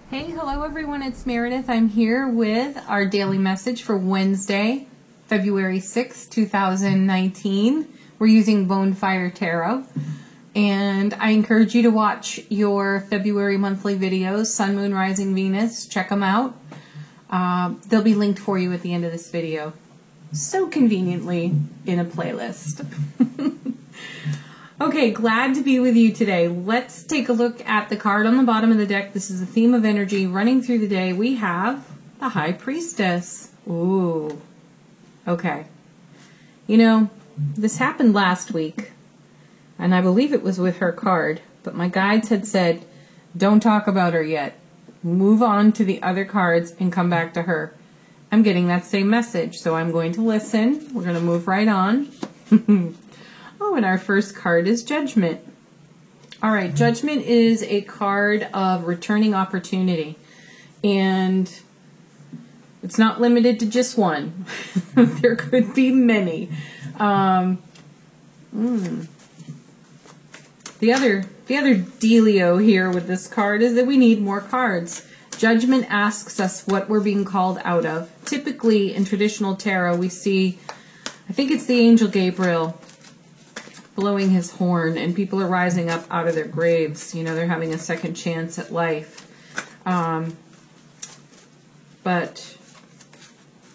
Hey, hello everyone, it's Meredith. I'm here with our daily message for Wednesday, February 6, 2019. We're using Bonefire Tarot. And I encourage you to watch your February monthly videos, Sun, Moon, Rising, Venus. Check them out. They'll be linked for you at the end of this video. So conveniently in a playlist. Okay, glad to be with you today. Let's take a look at the card on the bottom of the deck. This is the theme of energy running through the day. We have the High Priestess. Ooh. Okay. You know, this happened last week, and I believe it was with her card, but my guides had said, don't talk about her yet. Move on to the other cards and come back to her. I'm getting that same message, so I'm going to listen. We're going to move right on. Oh, and our first card is Judgment. All right, Judgment is a card of returning opportunity. And it's not limited to just one. There could be many. The other dealio here with this card is that we need more cards. Judgment asks us what we're being called out of. Typically, in traditional tarot, we see, I think it's the Angel Gabriel, blowing his horn, and people are rising up out of their graves. You know, they're having a second chance at life. But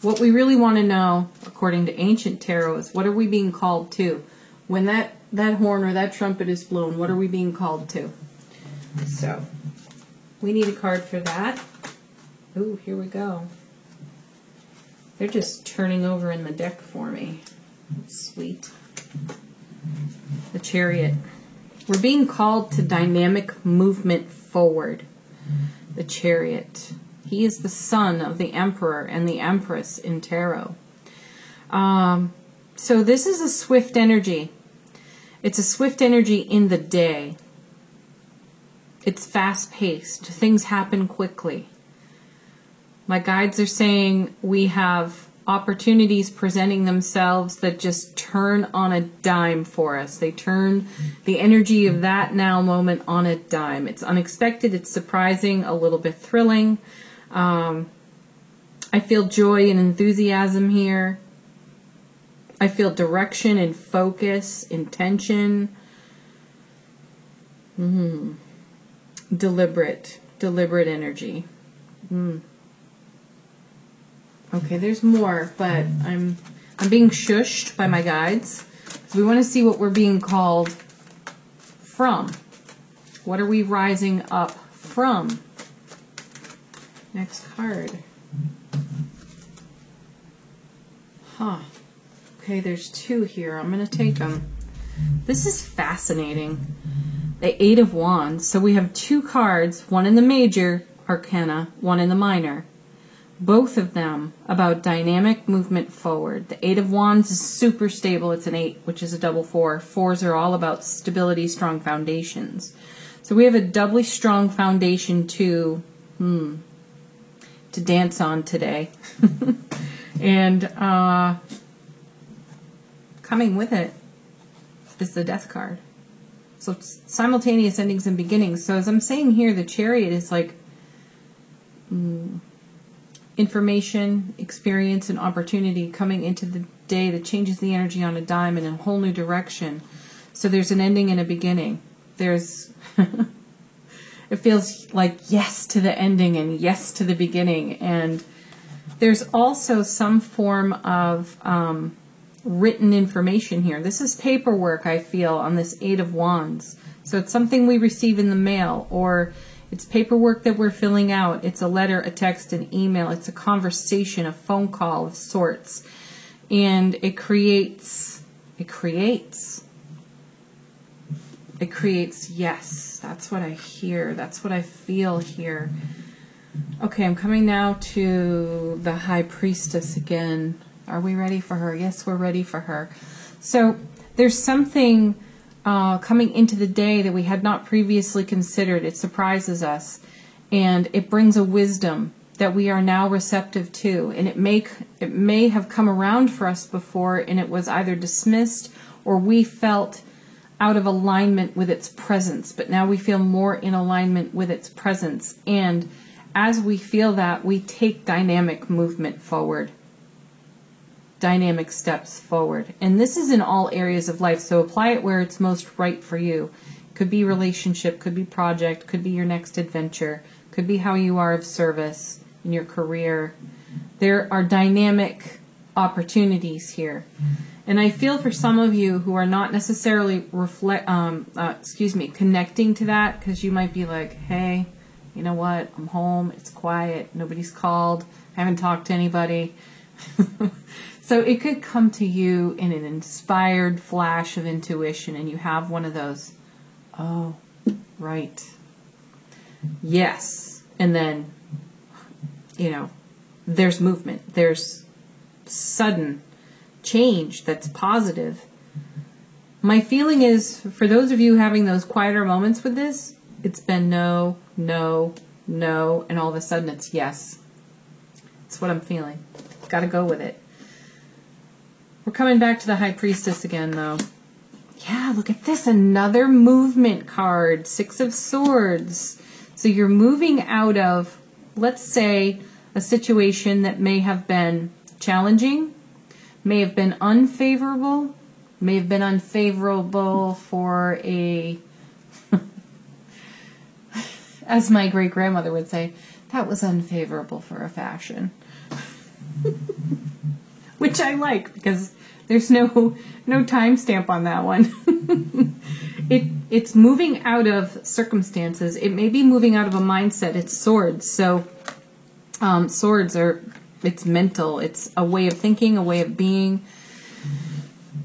what we really want to know, according to ancient tarot, is what are we being called to? When that horn or that trumpet is blown, what are we being called to? So, we need a card for that. Ooh, here we go. They're just turning over in the deck for me. Sweet. The Chariot. We're being called to dynamic movement forward. The Chariot. He is the son of the Emperor and the Empress in tarot. So this is a swift energy. It's a swift energy in the day. It's fast-paced. Things happen quickly. My guides are saying we have opportunities presenting themselves that just turn on a dime for us. They turn the energy of that now moment on a dime. It's unexpected, it's surprising, a little bit thrilling. I feel joy and enthusiasm here. I feel direction and focus, intention. Deliberate energy. Okay, there's more, but I'm being shushed by my guides. So we want to see what we're being called from. What are we rising up from? Next card. Okay, there's two here. I'm going to take them. This is fascinating. The Eight of Wands. So we have two cards, one in the major arcana, one in the minor. Both of them about dynamic movement forward. The Eight of Wands is super stable. It's an 8, which is a double 4. 4s are all about stability, strong foundations. So we have a doubly strong foundation to dance on today. And coming with it is the Death card. So it's simultaneous endings and beginnings. So as I'm saying here, the Chariot is like information, experience, and opportunity coming into the day that changes the energy on a dime in a whole new direction. So there's an ending and a beginning. There's it feels like yes to the ending and yes to the beginning. And there's also some form of written information here. This is paperwork, I feel, on this Eight of Wands. So it's something we receive in the mail, or it's paperwork that we're filling out. It's a letter, a text, an email. It's a conversation, a phone call of sorts. And it creates, yes. That's what I hear. That's what I feel here. Okay, I'm coming now to the High Priestess again. Are we ready for her? Yes, we're ready for her. So there's something coming into the day that we had not previously considered. It surprises us, and it brings a wisdom that we are now receptive to. And it may have come around for us before, and it was either dismissed or we felt out of alignment with its presence. But now we feel more in alignment with its presence. And as we feel that, we take dynamic movement forward. Dynamic steps forward. And this is in all areas of life, so apply it where it's most right for you. Could be relationship, could be project, could be your next adventure, could be how you are of service in your career. There are dynamic opportunities here. And I feel for some of you who are not necessarily connecting to that, because you might be like, hey, you know what, I'm home, it's quiet, nobody's called, I haven't talked to anybody. So it could come to you in an inspired flash of intuition, and you have one of those, oh, right, yes. And then, you know, there's movement, there's sudden change that's positive. My feeling is, for those of you having those quieter moments with this, it's been no, no, no, and all of a sudden it's yes. It's what I'm feeling. Got to go with it. We're coming back to the High Priestess again, though. Yeah, look at this. Another movement card. 6 of Swords. So you're moving out of, let's say, a situation that may have been challenging, may have been unfavorable, may have been unfavorable for a, as my great-grandmother would say, that was unfavorable for a fashion. Which I like, because there's no timestamp on that one. It's moving out of circumstances. It may be moving out of a mindset. It's swords. So swords are, it's mental. It's a way of thinking, a way of being.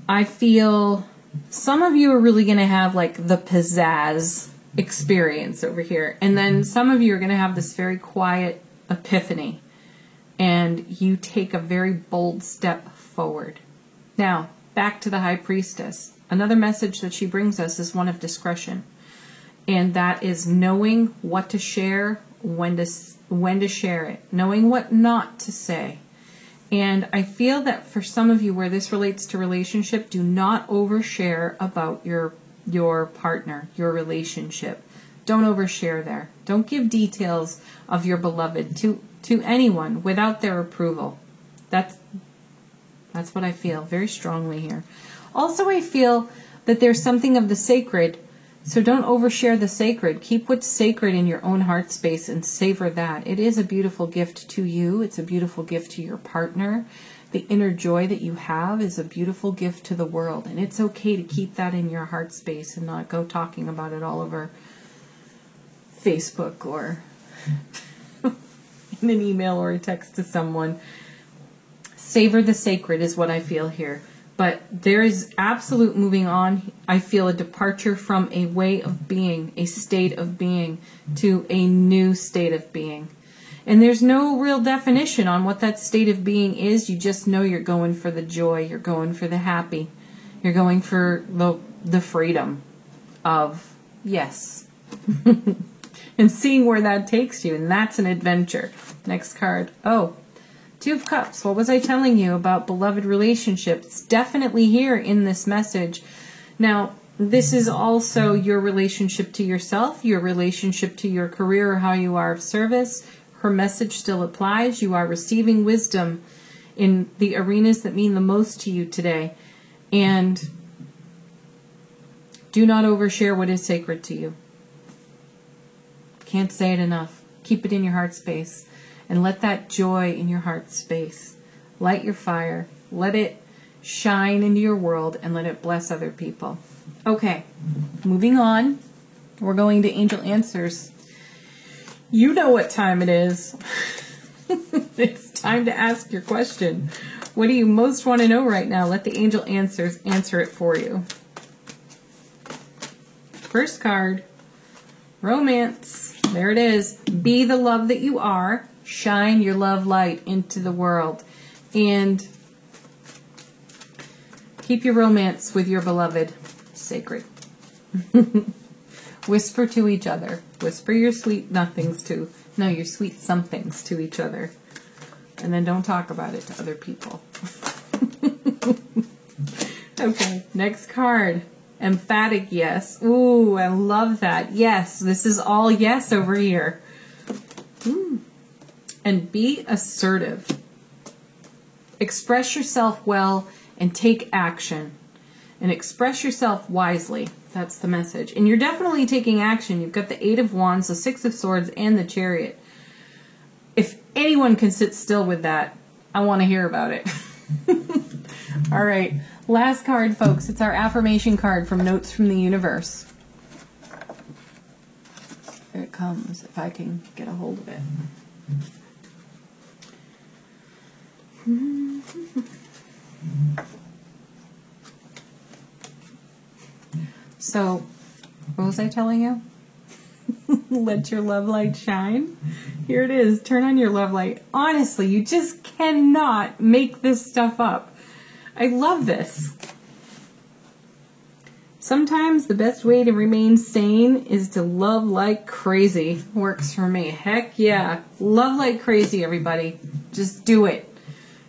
I feel some of you are really going to have like the pizzazz experience over here. And then some of you are going to have this very quiet epiphany. And you take a very bold step forward. Now, back to the High Priestess. Another message that she brings us is one of discretion. And that is knowing what to share, when to share it. Knowing what not to say. And I feel that for some of you where this relates to relationship, do not overshare about your partner, your relationship. Don't overshare there. Don't give details of your beloved to anyone without their approval. That's what I feel very strongly here. Also, I feel that there's something of the sacred, so don't overshare the sacred. Keep what's sacred in your own heart space and savor that. It is a beautiful gift to you. It's a beautiful gift to your partner. The inner joy that you have is a beautiful gift to the world, and it's okay to keep that in your heart space and not go talking about it all over Facebook or in an email or a text to someone. Savor the sacred is what I feel here. But there is absolute moving on. I feel a departure from a way of being, a state of being, to a new state of being. And there's no real definition on what that state of being is. You just know you're going for the joy. You're going for the happy. You're going for the freedom of yes. And seeing where that takes you. And that's an adventure. Next card. Oh, 2 of Cups. What was I telling you about beloved relationships? Definitely here in this message. Now, this is also your relationship to yourself, your relationship to your career, or how you are of service. Her message still applies. You are receiving wisdom in the arenas that mean the most to you today. And do not overshare what is sacred to you. Can't say it enough. Keep it in your heart space. And let that joy in your heart space light your fire. Let it shine into your world and let it bless other people. Okay, moving on. We're going to Angel Answers. You know what time it is. It's time to ask your question. What do you most want to know right now? Let the Angel Answers answer it for you. First card, romance. There it is. Be the love that you are. Shine your love light into the world. And keep your romance with your beloved sacred. Whisper to each other. Whisper your sweet nothings to, no, your sweet somethings to each other. And then don't talk about it to other people. Okay, next card. Emphatic yes. Ooh, I love that. Yes, this is all yes over here. And be assertive. Express yourself well and take action. And express yourself wisely. That's the message. And you're definitely taking action. You've got the Eight of Wands, the Six of Swords, and the Chariot. If anyone can sit still with that, I want to hear about it. All right. Last card, folks. It's our affirmation card from Notes from the Universe. Here it comes, if I can get a hold of it. So, what was I telling you? Let your love light shine. Here it is. Turn on your love light. Honestly, you just cannot make this stuff up. I love this. Sometimes the best way to remain sane is to love like crazy. Works for me. Heck yeah. Love like crazy, everybody. Just do it.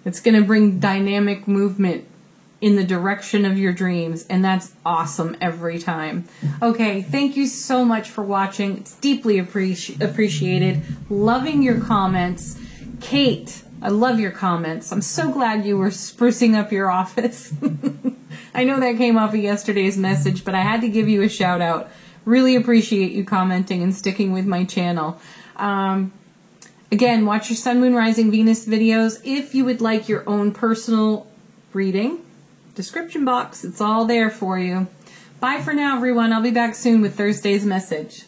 It's going to bring dynamic movement in the direction of your dreams, and that's awesome every time. Okay, thank you so much for watching. It's deeply appreciated. Loving your comments. Kate, I love your comments. I'm so glad you were sprucing up your office. I know that came off of yesterday's message, but I had to give you a shout out. Really appreciate you commenting and sticking with my channel. Again, watch your Sun, Moon, Rising, Venus videos. If you would like your own personal reading, description box, it's all there for you. Bye for now, everyone. I'll be back soon with Thursday's message.